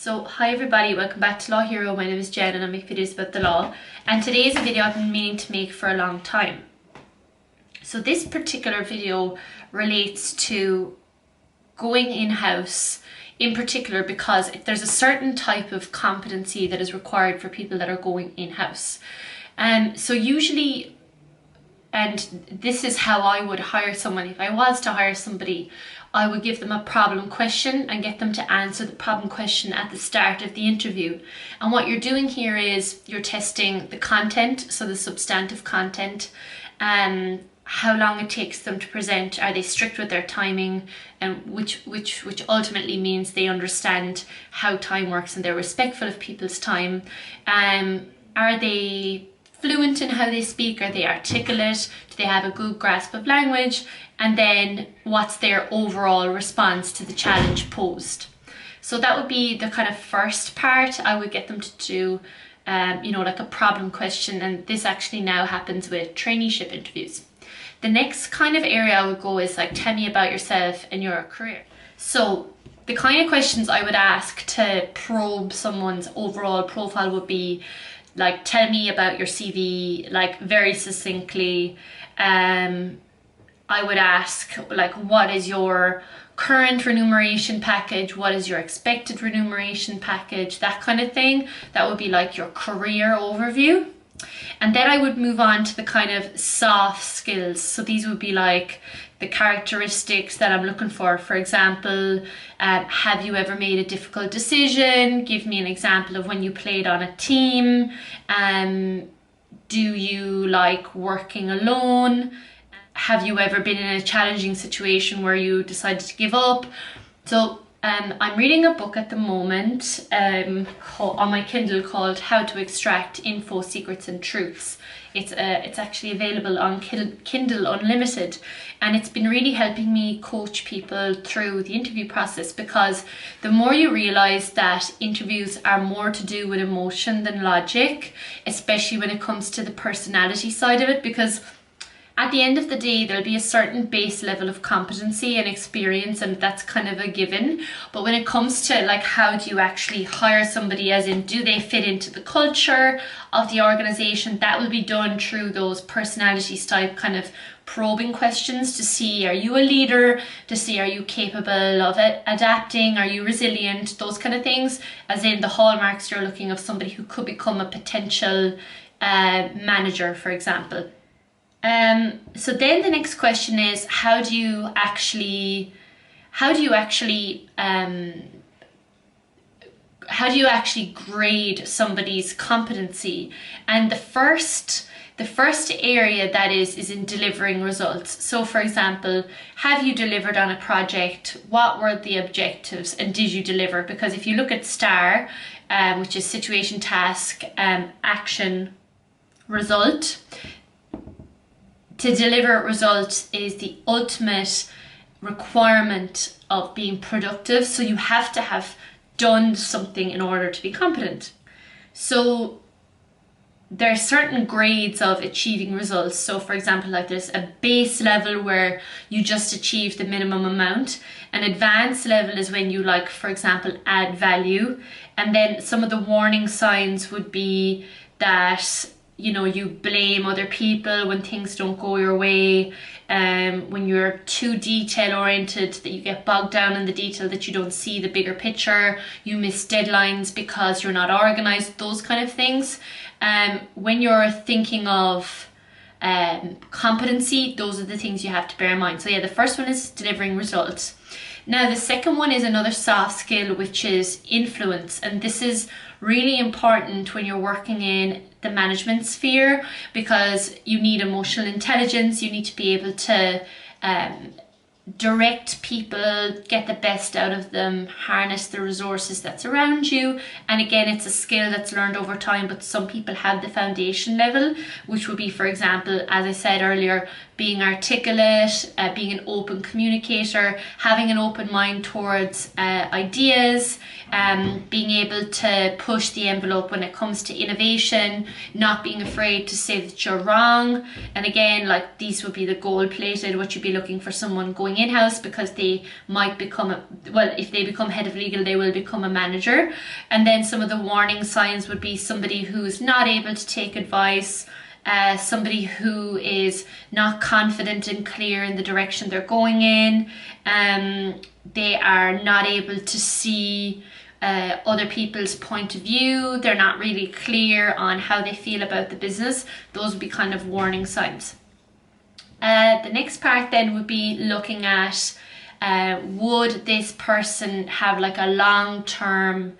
So hi everybody, welcome back to Law Hero. My name is Jen and I make videos about the law, and today is a video I've been meaning to make for a long time. So this particular video relates to going in-house in particular because there's a certain type of competency that is required for people that are going in-house. So usually, and this is how I would hire someone, if I was to hire somebody, I would give them a problem question and get them to answer the problem question at the start of the interview. And what you're doing here is you're testing the content, so the substantive content, how long it takes them to present, are they strict with their timing, and which ultimately means they understand how time works and they're respectful of people's time. Are they fluent in how they speak? Are they articulate? Do they have a good grasp of language? And then what's their overall response to the challenge posed? So that would be the kind of first part. I would get them to do, like a problem question, and this actually now happens with traineeship interviews. The next kind of area I would go is like, tell me about yourself and your career. So the kind of questions I would ask to probe someone's overall profile would be like, tell me about your CV, like very succinctly. I would ask, like, what is your current remuneration package? What is your expected remuneration package? That kind of thing. That would be like your career overview. And then I would move on to the kind of soft skills. So these would be like the characteristics that I'm looking for. For example, have you ever made a difficult decision? Give me an example of when you played on a team. Do you like working alone? Have you ever been in a challenging situation where you decided to give up? So I'm reading a book at the moment on my Kindle called How to Extract Info, Secrets and Truths. It's actually available on Kindle Unlimited, and it's been really helping me coach people through the interview process, because the more you realize that interviews are more to do with emotion than logic, especially when it comes to the personality side of it, because at the end of the day, there'll be a certain base level of competency and experience, and that's kind of a given. But when it comes to like, how do you actually hire somebody, as in, do they fit into the culture of the organization? That will be done through those personality type kind of probing questions to see, are you a leader? To see, are you capable of adapting? Are you resilient? Those kind of things, as in the hallmarks you're looking of somebody who could become a potential manager, for example. So then the next question is, how do you actually grade somebody's competency? And the first area that is in delivering results. So for example, have you delivered on a project? What were the objectives and did you deliver? Because if you look at STAR, which is situation, task, action, result, to deliver results is the ultimate requirement of being productive. So you have to have done something in order to be competent. So there are certain grades of achieving results. So for example, like there's a base level where you just achieve the minimum amount. An advanced level is when you, like, for example, add value. And then some of the warning signs would be that, you know, you blame other people when things don't go your way, when you're too detail oriented, that you get bogged down in the detail, that you don't see the bigger picture, you miss deadlines because you're not organized, those kind of things. When you're thinking of competency, those are the things you have to bear in mind. So yeah, the first one is delivering results. Now the second one is another soft skill, which is influence, and this is really important when you're working in the management sphere, because you need emotional intelligence. You need to be able to direct people, get the best out of them, harness the resources that's around you. And again, it's a skill that's learned over time, but some people have the foundation level, which would be, for example, as I said earlier, being articulate, being an open communicator, having an open mind towards ideas, being able to push the envelope when it comes to innovation, not being afraid to say that you're wrong. And again, like, these would be the gold plated, what you'd be looking for someone going in-house, because they might become, if they become head of legal, they will become a manager. And then some of the warning signs would be somebody who's not able to take advice, somebody who is not confident and clear in the direction they're going in. They are not able to see other people's point of view. They're not really clear on how they feel about the business. Those would be kind of warning signs. The next part then would be looking at would this person have like a long-term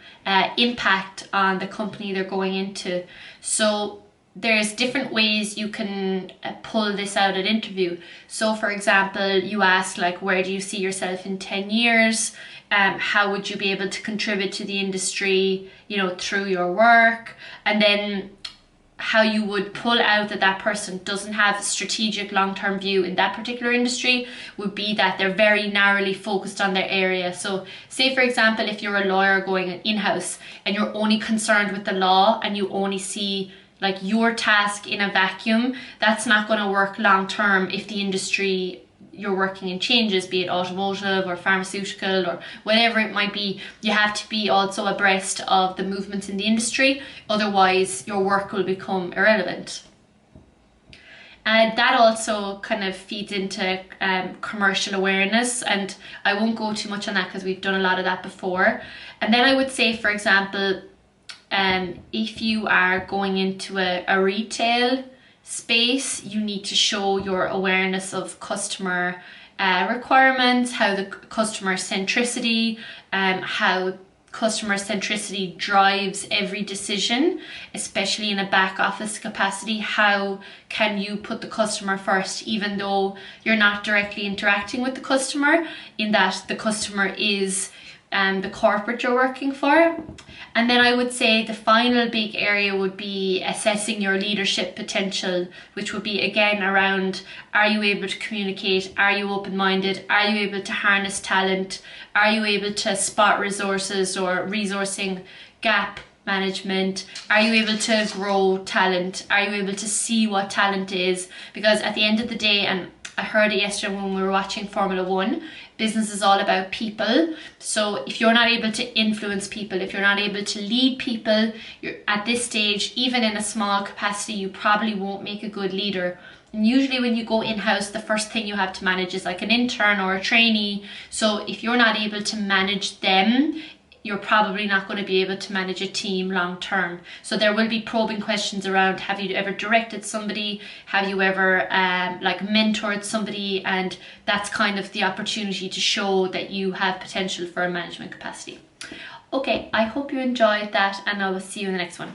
impact on the company they're going into. So there's different ways you can pull this out at interview. So for example, you ask like, where do you see yourself in 10 years? How would you be able to contribute to the industry, you know, through your work? And then how you would pull out that that person doesn't have a strategic long-term view in that particular industry would be that they're very narrowly focused on their area. So say for example, if you're a lawyer going in-house and you're only concerned with the law and you only see like your task in a vacuum, that's not going to work long-term if the industry you're working in changes, be it automotive or pharmaceutical or whatever it might be. You have to be also abreast of the movements in the industry, otherwise your work will become irrelevant. And that also kind of feeds into commercial awareness, and I won't go too much on that because we've done a lot of that before. And then I would say, for example, if you are going into a retail space, you need to show your awareness of customer requirements, how the customer centricity, how customer centricity drives every decision, especially in a back office capacity. How can you put the customer first, even though you're not directly interacting with the customer, in that the customer is the corporate you're working for. And then I would say the final big area would be assessing your leadership potential, which would be again around, are you able to communicate? Are you open-minded? Are you able to harness talent? Are you able to spot resources or resourcing gap management? Are you able to grow talent? Are you able to see what talent is? Because at the end of the day, and I heard it yesterday when we were watching Formula One, business is all about people. So if you're not able to influence people, if you're not able to lead people, you're at this stage, even in a small capacity, you probably won't make a good leader. And usually when you go in-house, the first thing you have to manage is like an intern or a trainee. So if you're not able to manage them, you're probably not going to be able to manage a team long term. So there will be probing questions around, have you ever directed somebody? Have you ever like mentored somebody? And that's kind of the opportunity to show that you have potential for a management capacity. Okay, I hope you enjoyed that, and I will see you in the next one.